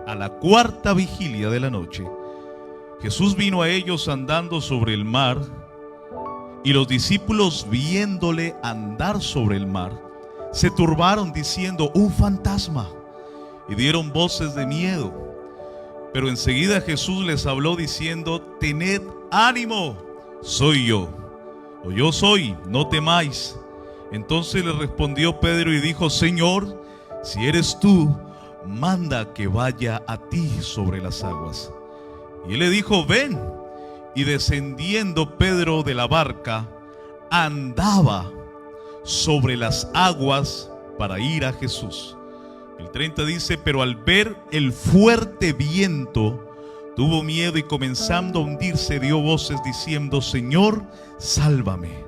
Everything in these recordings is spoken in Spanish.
a la cuarta vigilia de la noche, Jesús vino a ellos andando sobre el mar, y los discípulos, viéndole andar sobre el mar, se turbaron diciendo: un fantasma, y dieron voces de miedo. Pero enseguida Jesús les habló diciendo: tened ánimo, soy yo, o yo soy, no temáis. Entonces le respondió Pedro y dijo: Señor, si eres tú, manda que vaya a ti sobre las aguas. Y él le dijo: ven. Y descendiendo Pedro de la barca, andaba sobre las aguas para ir a Jesús. El 30 dice: pero al ver el fuerte viento, tuvo miedo y comenzando a hundirse, dio voces diciendo: Señor, sálvame.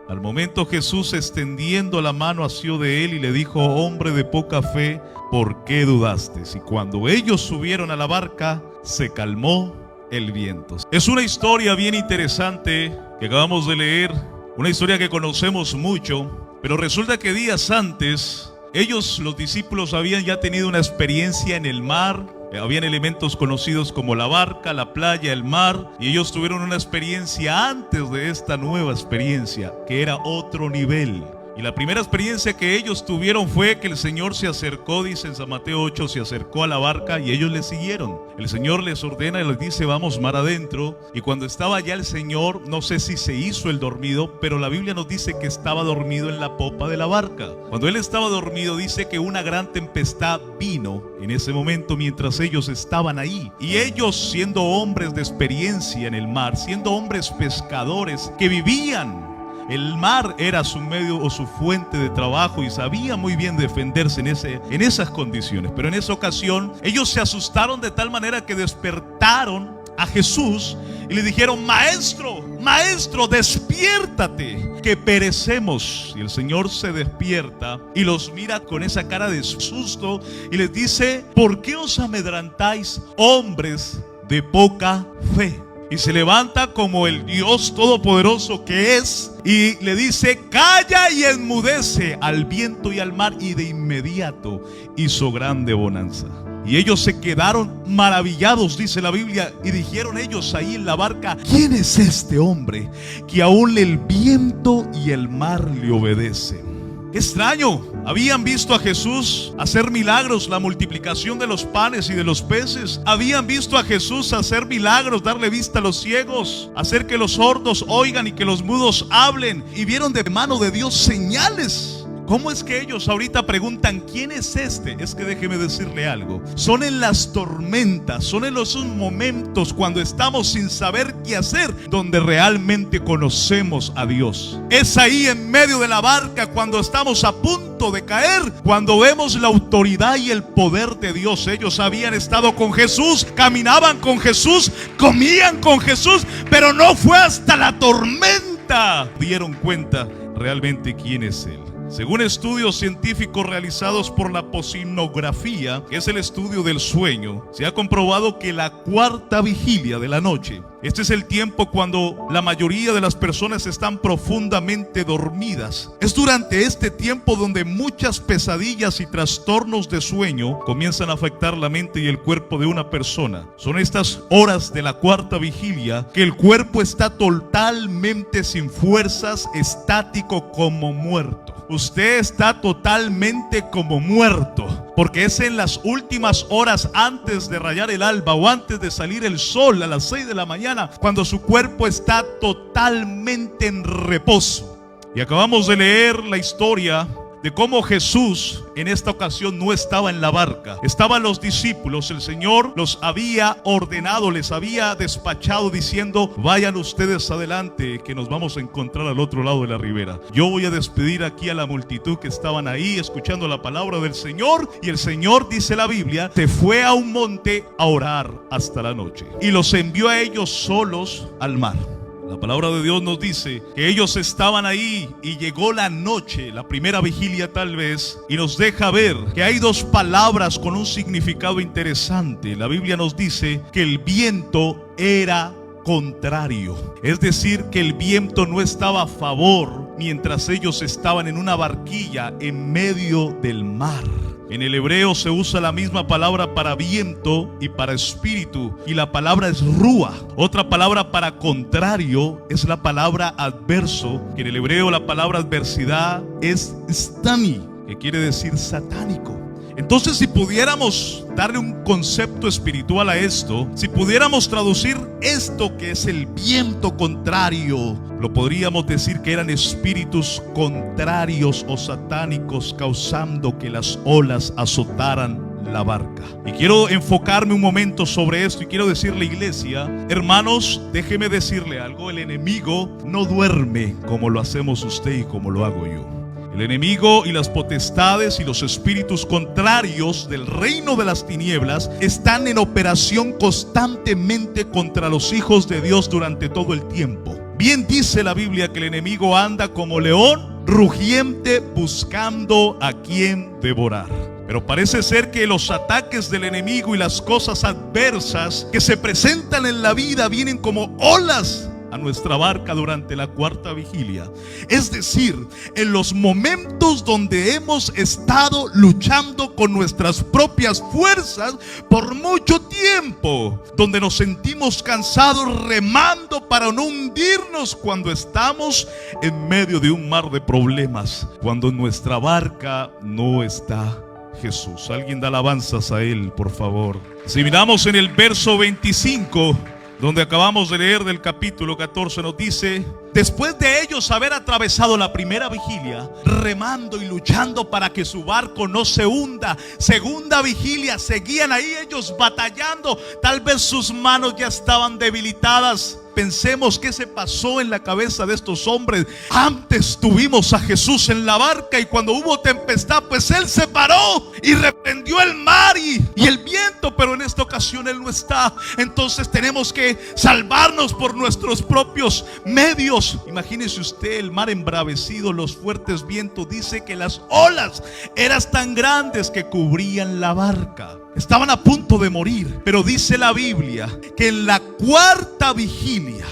Al momento Jesús, extendiendo la mano, asió de él y le dijo: hombre de poca fe, ¿por qué dudaste? Y cuando ellos subieron a la barca, se calmó el viento. Es una historia bien interesante que acabamos de leer, una historia que conocemos mucho, pero resulta que días antes, ellos, los discípulos, habían ya tenido una experiencia en el mar. Habían elementos conocidos como la barca, la playa, el mar, y ellos tuvieron una experiencia antes de esta nueva experiencia, que era otro nivel. Y la primera experiencia que ellos tuvieron fue que el Señor se acercó, dice en San Mateo 8, se acercó a la barca y ellos le siguieron. El Señor les ordena y les dice: vamos mar adentro. Y cuando estaba ya el Señor, no sé si se hizo el dormido, pero la Biblia nos dice que estaba dormido en la popa de la barca. Cuando él estaba dormido, dice que una gran tempestad vino en ese momento mientras ellos estaban ahí. Y ellos, siendo hombres de experiencia en el mar, siendo hombres pescadores que vivían, el mar era su medio o su fuente de trabajo, y sabía muy bien defenderse en esas condiciones. Pero en esa ocasión ellos se asustaron de tal manera que despertaron a Jesús y le dijeron: Maestro, Maestro, despiértate, que perecemos. Y el Señor se despierta y los mira con esa cara de susto y les dice: ¿por qué os amedrantáis, hombres de poca fe? Y se levanta como el Dios todopoderoso que es, y le dice: calla y enmudece al viento y al mar. Y de inmediato hizo grande bonanza. Y ellos se quedaron maravillados, dice la Biblia, y dijeron ellos ahí en la barca: ¿quién es este hombre que aún el viento y el mar le obedecen? ¡Qué extraño! Habían visto a Jesús hacer milagros, la multiplicación de los panes y de los peces. Habían visto a Jesús hacer milagros, darle vista a los ciegos, hacer que los sordos oigan y que los mudos hablen. Y vieron de mano de Dios señales. ¿Cómo es que ellos ahorita preguntan: ¿quién es este? Es que déjeme decirle algo. Son en las tormentas, son en esos momentos cuando estamos sin saber qué hacer, donde realmente conocemos a Dios. Es ahí en medio de la barca, cuando estamos a punto de caer, cuando vemos la autoridad y el poder de Dios. Ellos habían estado con Jesús, caminaban con Jesús, comían con Jesús, pero no fue hasta la tormenta dieron cuenta realmente quién es Él. Según estudios científicos realizados por la posinografía, que es el estudio del sueño, se ha comprobado que la cuarta vigilia de la noche, este es el tiempo cuando la mayoría de las personas están profundamente dormidas. Es durante este tiempo donde muchas pesadillas y trastornos de sueño comienzan a afectar la mente y el cuerpo de una persona. Son estas horas de la cuarta vigilia que el cuerpo está totalmente sin fuerzas, estático, como muerto. Usted está totalmente como muerto, porque es en las últimas horas antes de rayar el alba o antes de salir el sol a las 6 de la mañana, cuando su cuerpo está totalmente en reposo. Y acabamos de leer la historia de cómo Jesús en esta ocasión no estaba en la barca. Estaban los discípulos. El Señor los había ordenado, les había despachado diciendo: vayan ustedes adelante, que nos vamos a encontrar al otro lado de la ribera. Yo voy a despedir aquí a la multitud que estaban ahí escuchando la palabra del Señor. Y el Señor, dice la Biblia, se fue a un monte a orar hasta la noche, y los envió a ellos solos al mar. La palabra de Dios nos dice que ellos estaban ahí y llegó la noche, la primera vigilia tal vez, y nos deja ver que hay dos palabras con un significado interesante. La Biblia nos dice que el viento era contrario, es decir, que el viento no estaba a favor mientras ellos estaban en una barquilla en medio del mar. En el hebreo se usa la misma palabra para viento y para espíritu, y la palabra es rúa. Otra palabra para contrario es la palabra adverso, que en el hebreo la palabra adversidad es stani, que quiere decir satánico. Entonces, si pudiéramos darle un concepto espiritual a esto, si pudiéramos traducir esto que es el viento contrario, lo podríamos decir que eran espíritus contrarios o satánicos causando que las olas azotaran la barca. Y quiero enfocarme un momento sobre esto y quiero decirle, iglesia, hermanos, déjeme decirle algo: el enemigo no duerme como lo hacemos usted y como lo hago yo. El enemigo y las potestades y los espíritus contrarios del reino de las tinieblas están en operación constantemente contra los hijos de Dios durante todo el tiempo. Bien dice la Biblia que el enemigo anda como león rugiente buscando a quien devorar. Pero parece ser que los ataques del enemigo y las cosas adversas que se presentan en la vida vienen como olas a nuestra barca durante la cuarta vigilia. Es decir, en los momentos donde hemos estado luchando con nuestras propias fuerzas por mucho tiempo, donde nos sentimos cansados remando para no hundirnos cuando estamos en medio de un mar de problemas, cuando en nuestra barca no está Jesús. Alguien da alabanzas a Él, por favor. Si miramos en el verso 25, donde acabamos de leer del capítulo 14, nos dice: después de ellos haber atravesado la primera vigilia, remando y luchando para que su barco no se hunda, segunda vigilia, seguían ahí ellos batallando. Tal vez sus manos ya estaban debilitadas. Pensemos qué se pasó en la cabeza de estos hombres. Antes tuvimos a Jesús en la barca y cuando hubo tempestad, pues Él se paró y reprendió el mar y el viento, pero en esta ocasión Él no está. Entonces tenemos que salvarnos por nuestros propios medios. Imagínese usted el mar embravecido, los fuertes vientos. Dice que las olas eran tan grandes que cubrían la barca. Estaban a punto de morir, pero dice la Biblia que en la cuarta vigilia,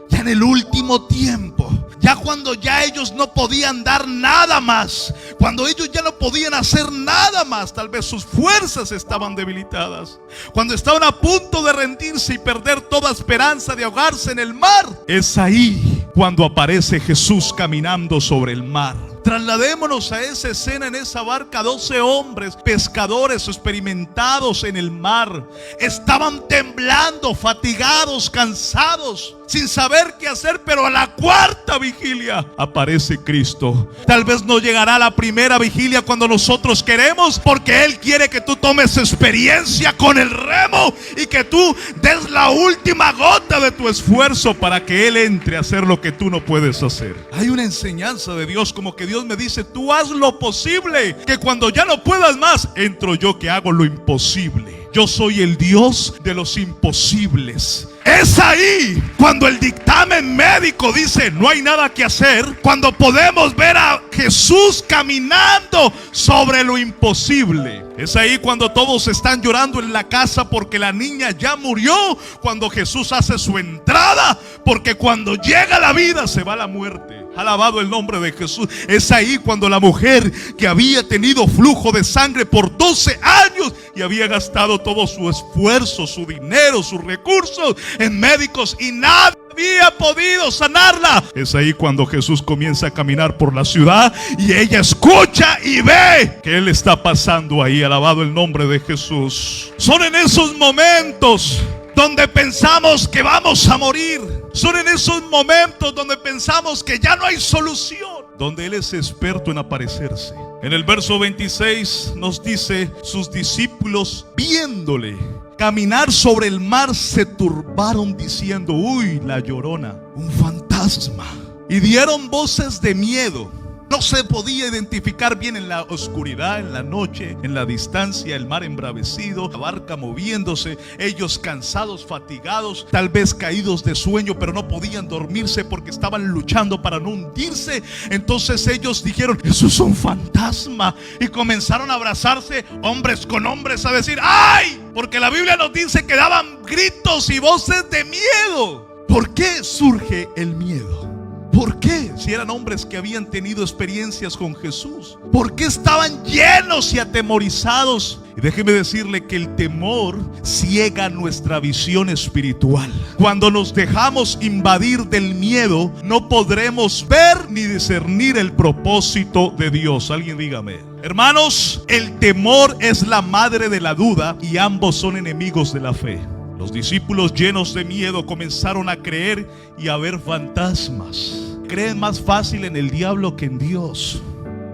ya en el último tiempo, ya cuando ya ellos no podían dar nada más, cuando ellos ya no podían hacer nada más, tal vez sus fuerzas estaban debilitadas, cuando estaban a punto de rendirse y perder toda esperanza de ahogarse en el mar, es ahí cuando aparece Jesús caminando sobre el mar. Trasladémonos a esa escena. En esa barca 12 hombres pescadores experimentados en el mar estaban temblando, fatigados, cansados, sin saber qué hacer. Pero a la cuarta vigilia aparece Cristo. Tal vez no llegará a la primera vigilia cuando nosotros queremos, porque Él quiere que tú tomes experiencia con el remo y que tú des la última gota de tu esfuerzo para que Él entre a hacer lo que tú no puedes hacer. Hay una enseñanza de Dios, como que Dios me dice: tú haz lo posible, que cuando ya no puedas más, entro yo que hago lo imposible. Yo soy el Dios de los imposibles. Es ahí cuando el dictamen médico dice no hay nada que hacer, cuando podemos ver a Jesús caminando sobre lo imposible. Es ahí cuando todos están llorando en la casa porque la niña ya murió, cuando Jesús hace su entrada, porque cuando llega la vida se va la muerte. Alabado el nombre de Jesús. Es ahí cuando la mujer que había tenido flujo de sangre por 12 años y había gastado todo su esfuerzo, su dinero, sus recursos en médicos y nadie había podido sanarla. Es ahí cuando Jesús comienza a caminar por la ciudad y ella escucha y ve que Él está pasando ahí. Alabado el nombre de Jesús. Son en esos momentos donde pensamos que vamos a morir. Son en esos momentos donde pensamos que ya no hay solución, donde Él es experto en aparecerse. En el verso 26 nos dice: sus discípulos, viéndole caminar sobre el mar, se turbaron diciendo: uy, la llorona, un fantasma. Y dieron voces de miedo. No se podía identificar bien en la oscuridad, en la noche, en la distancia, el mar embravecido, la barca moviéndose, ellos cansados, fatigados, tal vez caídos de sueño, pero no podían dormirse porque estaban luchando para no hundirse. Entonces ellos dijeron: eso es un fantasma, y comenzaron a abrazarse hombres con hombres, a decir: ¡ay! Porque la Biblia nos dice que daban gritos y voces de miedo. ¿Por qué surge el miedo? ¿Por qué? Si eran hombres que habían tenido experiencias con Jesús. ¿Por qué estaban llenos y atemorizados? Y déjeme decirle que el temor ciega nuestra visión espiritual. Cuando nos dejamos invadir del miedo, no podremos ver ni discernir el propósito de Dios. Alguien dígame. Hermanos, el temor es la madre de la duda y ambos son enemigos de la fe. Los discípulos, llenos de miedo, comenzaron a creer y a ver fantasmas. Creen más fácil en el diablo que en Dios.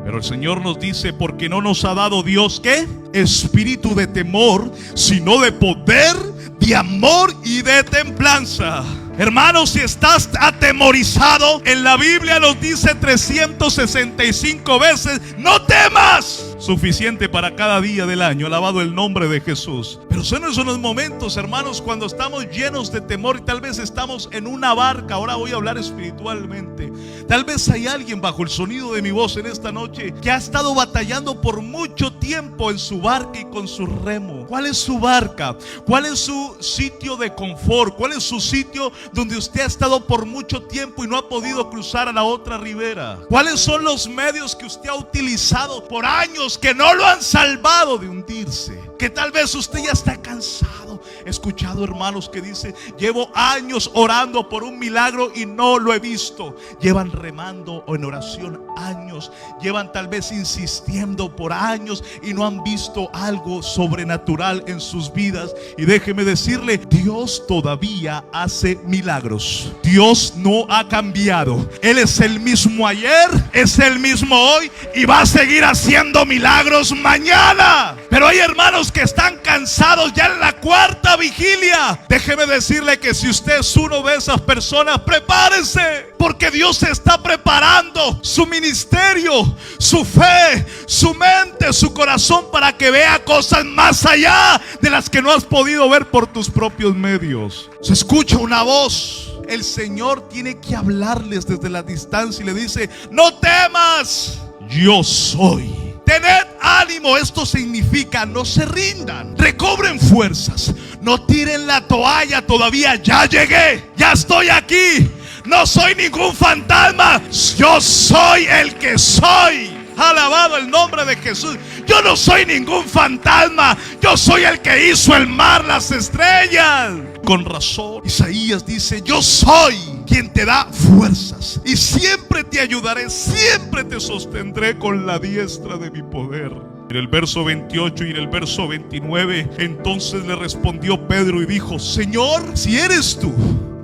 Pero el Señor nos dice: porque no nos ha dado Dios, ¿qué? Espíritu de temor, sino de poder, de amor y de templanza. Hermanos, si estás atemorizado, en la Biblia nos dice 365 veces: no temas. Suficiente para cada día del año. Alabado el nombre de Jesús. Pero son esos los momentos, hermanos, cuando estamos llenos de temor y tal vez estamos en una barca. Ahora voy a hablar espiritualmente. Tal vez hay alguien bajo el sonido de mi voz en esta noche que ha estado batallando por mucho tiempo en su barca y con su remo. ¿Cuál es su barca? ¿Cuál es su sitio de confort? ¿Cuál es su sitio donde usted ha estado por mucho tiempo y no ha podido cruzar a la otra ribera? ¿Cuáles son los medios que usted ha utilizado por años que no lo han salvado de hundirse? Que tal vez usted ya está cansado. He escuchado hermanos que dicen: llevo años orando por un milagro y no lo he visto. Llevan remando en oración años. Llevan tal vez insistiendo por años y no han visto algo sobrenatural en sus vidas. Y déjeme decirle, Dios todavía hace milagros. Dios no ha cambiado. Él es el mismo ayer, es el mismo hoy y va a seguir haciendo milagros mañana. Pero hay hermanos que están cansados ya en la cuarta vigilia. Déjeme decirle que si usted es uno de esas personas, prepárese, porque Dios está preparando su ministerio, su fe, su mente, su corazón, para que vea cosas más allá de las que no has podido ver por tus propios medios. Se escucha una voz. El Señor tiene que hablarles desde la distancia y le dice: no temas, yo soy. Tened ánimo. Esto significa: no se rindan, recobren fuerzas, no tiren la toalla todavía. Ya llegué, ya estoy aquí. No soy ningún fantasma, yo soy el que soy. Alabado el nombre de Jesús. Yo no soy ningún fantasma, yo soy el que hizo el mar, las estrellas. Con razón Isaías dice: yo soy quien te da fuerzas y siempre te ayudaré, siempre te sostendré con la diestra de mi poder. En el verso 28 y en el verso 29, entonces le respondió Pedro y dijo: Señor, si eres tú,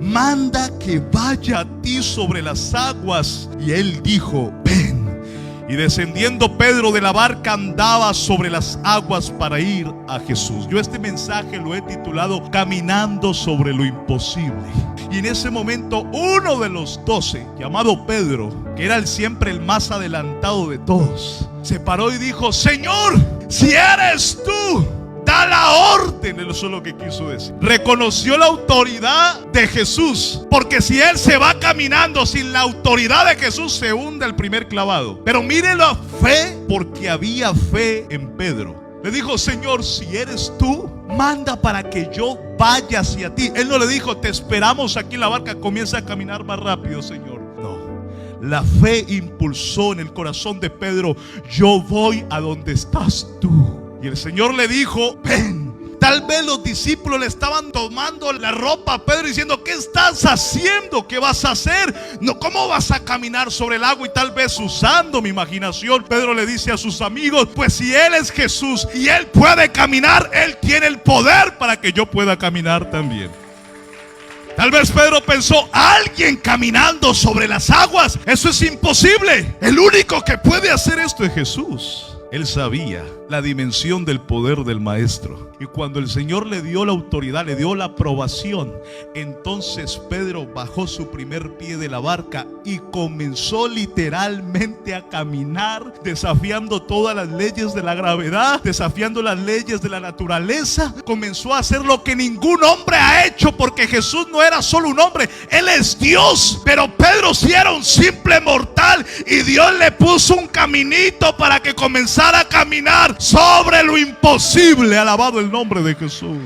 manda que vaya a ti sobre las aguas. Y él dijo: ven. Y descendiendo Pedro de la barca, andaba sobre las aguas para ir a Jesús. Yo este mensaje lo he titulado Caminando sobre lo imposible. Y en ese momento uno de los 12, llamado Pedro, que era siempre el más adelantado de todos, se paró y dijo: Señor, si eres tú, da la orden. Eso es lo que quiso decir. Reconoció la autoridad de Jesús, porque si él se va caminando sin la autoridad de Jesús, se hunde el primer clavado. Pero mire la fe, porque había fe en Pedro. Le dijo: Señor, si eres tú, manda para que yo vaya hacia ti. Él no le dijo: te esperamos aquí en la barca, comienza a caminar más rápido, Señor. No. La fe impulsó en el corazón de Pedro: yo voy a donde estás tú. Y el Señor le dijo: ven. Tal vez los discípulos le estaban tomando la ropa a Pedro diciendo: ¿qué estás haciendo? ¿Qué vas a hacer? No, ¿cómo vas a caminar sobre el agua? Y tal vez, usando mi imaginación, Pedro le dice a sus amigos: pues si Él es Jesús y Él puede caminar, Él tiene el poder para que yo pueda caminar también. Tal vez Pedro pensó: alguien caminando sobre las aguas, eso es imposible. El único que puede hacer esto es Jesús. Él sabía la dimensión del poder del maestro. Y cuando el Señor le dio la autoridad, le dio la aprobación, entonces Pedro bajó su primer pie de la barca y comenzó literalmente a caminar, desafiando todas las leyes de la gravedad, desafiando las leyes de la naturaleza. Comenzó a hacer lo que ningún hombre ha hecho, porque Jesús no era solo un hombre, Él es Dios. Pero Pedro sí era un simple mortal, y Dios le puso un caminito para que comenzara a caminar sobre lo imposible. Alabado el nombre de Jesús.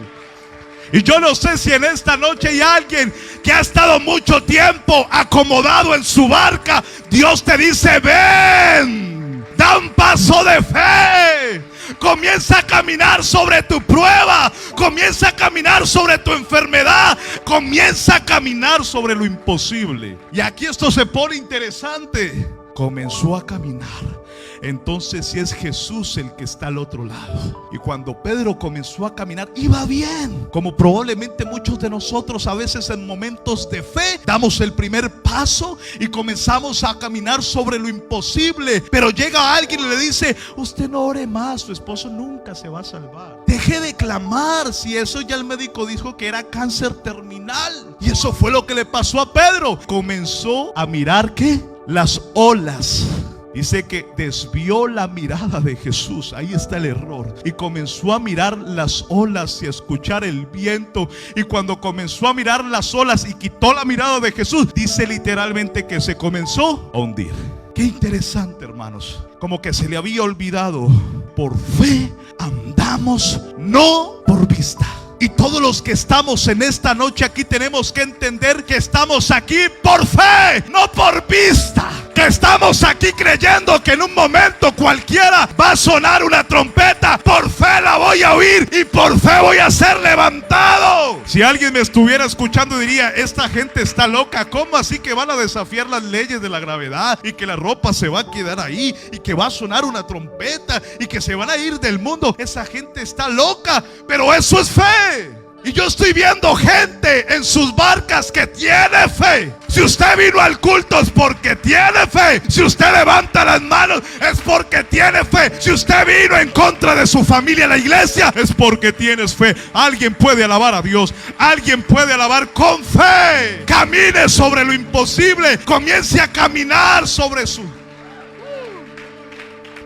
Y yo no sé si en esta noche hay alguien que ha estado mucho tiempo acomodado en su barca. Dios te dice: ven, da un paso de fe. Comienza a caminar sobre tu prueba. Comienza a caminar sobre tu enfermedad. Comienza a caminar sobre lo imposible. Y aquí esto se pone interesante. Comenzó a caminar. Entonces si es Jesús el que está al otro lado. Y cuando Pedro comenzó a caminar, iba bien. Como probablemente muchos de nosotros a veces en momentos de fe damos el primer paso y comenzamos a caminar sobre lo imposible. Pero llega alguien y le dice: usted no ore más, su esposo nunca se va a salvar. Deje de clamar. Si eso ya el médico dijo que era cáncer terminal. Y eso fue lo que le pasó a Pedro. Comenzó a mirar ¿qué? Las olas. Dice que desvió la mirada de Jesús. Ahí está el error. Y comenzó a mirar las olas y a escuchar el viento. Y cuando comenzó a mirar las olas y quitó la mirada de Jesús, dice literalmente que se comenzó a hundir. Qué interesante, hermanos. Como que se le había olvidado. Por fe andamos, no por vista. Y todos los que estamos en esta noche aquí tenemos que entender que estamos aquí por fe, no por vista. Que estamos aquí creyendo que en un momento cualquiera va a sonar una trompeta. Por fe la voy a oír y por fe voy a ser levantado. Si alguien me estuviera escuchando diría: esta gente está loca. ¿Cómo así que van a desafiar las leyes de la gravedad? Y que la ropa se va a quedar ahí y que va a sonar una trompeta y que se van a ir del mundo. Esa gente está loca, pero eso es fe. Y yo estoy viendo gente en sus barcas que tiene fe. Si usted vino al culto es porque tiene fe. Si usted levanta las manos es porque tiene fe. Si usted vino en contra de su familia a la iglesia es porque tienes fe. Alguien puede alabar a Dios. Alguien puede alabar con fe. Camine sobre lo imposible. Comience a caminar sobre su...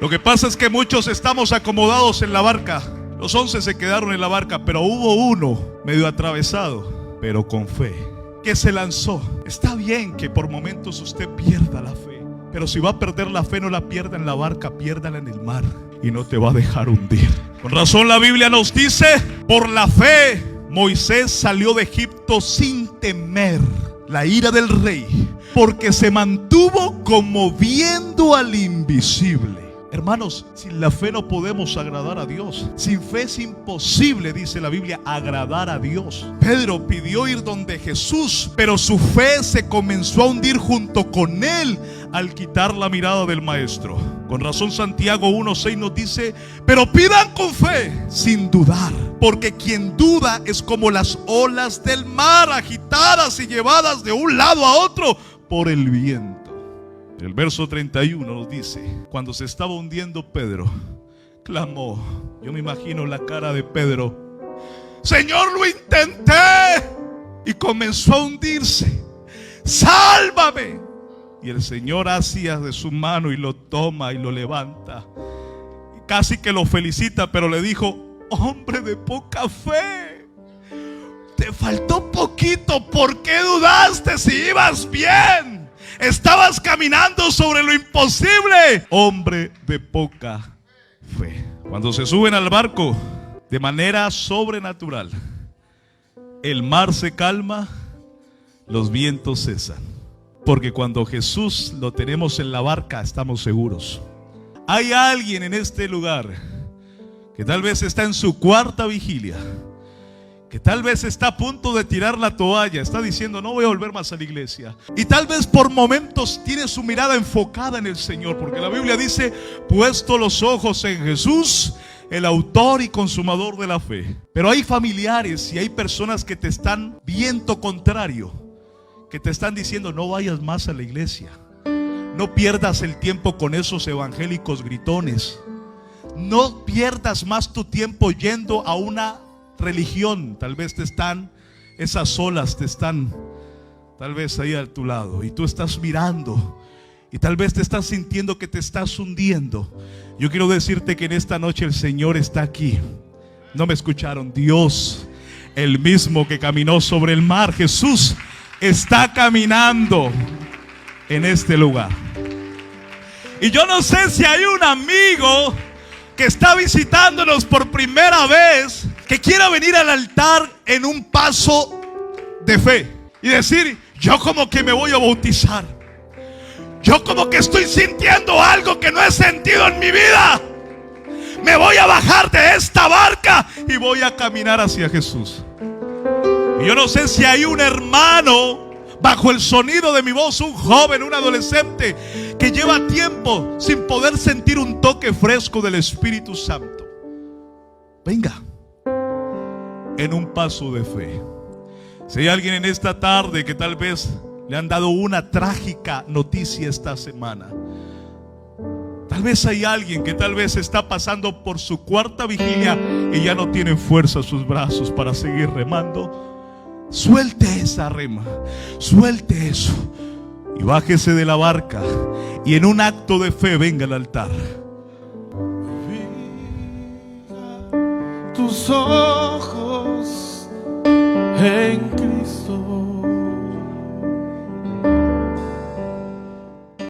Lo que pasa es que muchos estamos acomodados en la barca. Los 11 se quedaron en la barca, pero hubo uno medio atravesado, pero con fe, que se lanzó. Está bien que por momentos usted pierda la fe, pero si va a perder la fe, no la pierda en la barca, piérdala en el mar y no te va a dejar hundir. Con razón la Biblia nos dice: por la fe Moisés salió de Egipto sin temer la ira del rey, porque se mantuvo como viendo al invisible. Hermanos, sin la fe no podemos agradar a Dios. Sin fe es imposible, dice la Biblia, agradar a Dios. Pedro pidió ir donde Jesús, pero su fe se comenzó a hundir junto con él al quitar la mirada del maestro. Con razón Santiago 1:6 nos dice: pero pidan con fe, sin dudar, porque quien duda es como las olas del mar, agitadas y llevadas de un lado a otro por el viento. El verso 31 nos dice: cuando se estaba hundiendo Pedro, clamó. Yo me imagino la cara de Pedro: Señor, lo intenté. Y comenzó a hundirse. ¡Sálvame! Y el Señor hacía de su mano y lo toma y lo levanta. Y casi que lo felicita, pero le dijo: hombre de poca fe, te faltó poquito. ¿Por qué dudaste si ibas bien? Estabas caminando sobre lo imposible. Hombre de poca fe. Cuando se suben al barco de manera sobrenatural, el mar se calma, los vientos cesan. Porque cuando Jesús lo tenemos en la barca, estamos seguros. Hay alguien en este lugar que tal vez está en su cuarta vigilia, que tal vez está a punto de tirar la toalla, está diciendo: no voy a volver más a la iglesia. Y tal vez por momentos tiene su mirada enfocada en el Señor, porque la Biblia dice: puesto los ojos en Jesús, el autor y consumador de la fe. Pero hay familiares y hay personas que te están viendo contrario, que te están diciendo: no vayas más a la iglesia, no pierdas el tiempo con esos evangélicos gritones, no pierdas más tu tiempo yendo a una religión. Tal vez esas olas te están tal vez ahí a tu lado y tú estás mirando y tal vez te estás sintiendo que te estás hundiendo. Yo quiero decirte que en esta noche el Señor está aquí. No me escucharon. Dios, el mismo que caminó sobre el mar, Jesús, está caminando en este lugar. Y yo no sé si hay un amigo que está visitándonos por primera vez, que quiera venir al altar en un paso de fe y decir: yo como que me voy a bautizar, yo como que estoy sintiendo algo que no he sentido en mi vida, me voy a bajar de esta barca y voy a caminar hacia Jesús. Y yo no sé si hay un hermano bajo el sonido de mi voz, un joven, un adolescente que lleva tiempo sin poder sentir un toque fresco del Espíritu Santo. Venga en un paso de fe. Si hay alguien en esta tarde que tal vez le han dado una trágica noticia esta semana, tal vez hay alguien que tal vez está pasando por su cuarta vigilia y ya no tiene fuerza sus brazos para seguir remando, suelte esa rema, suelte eso y bájese de la barca y en un acto de fe venga al altar. Fija tus ojos en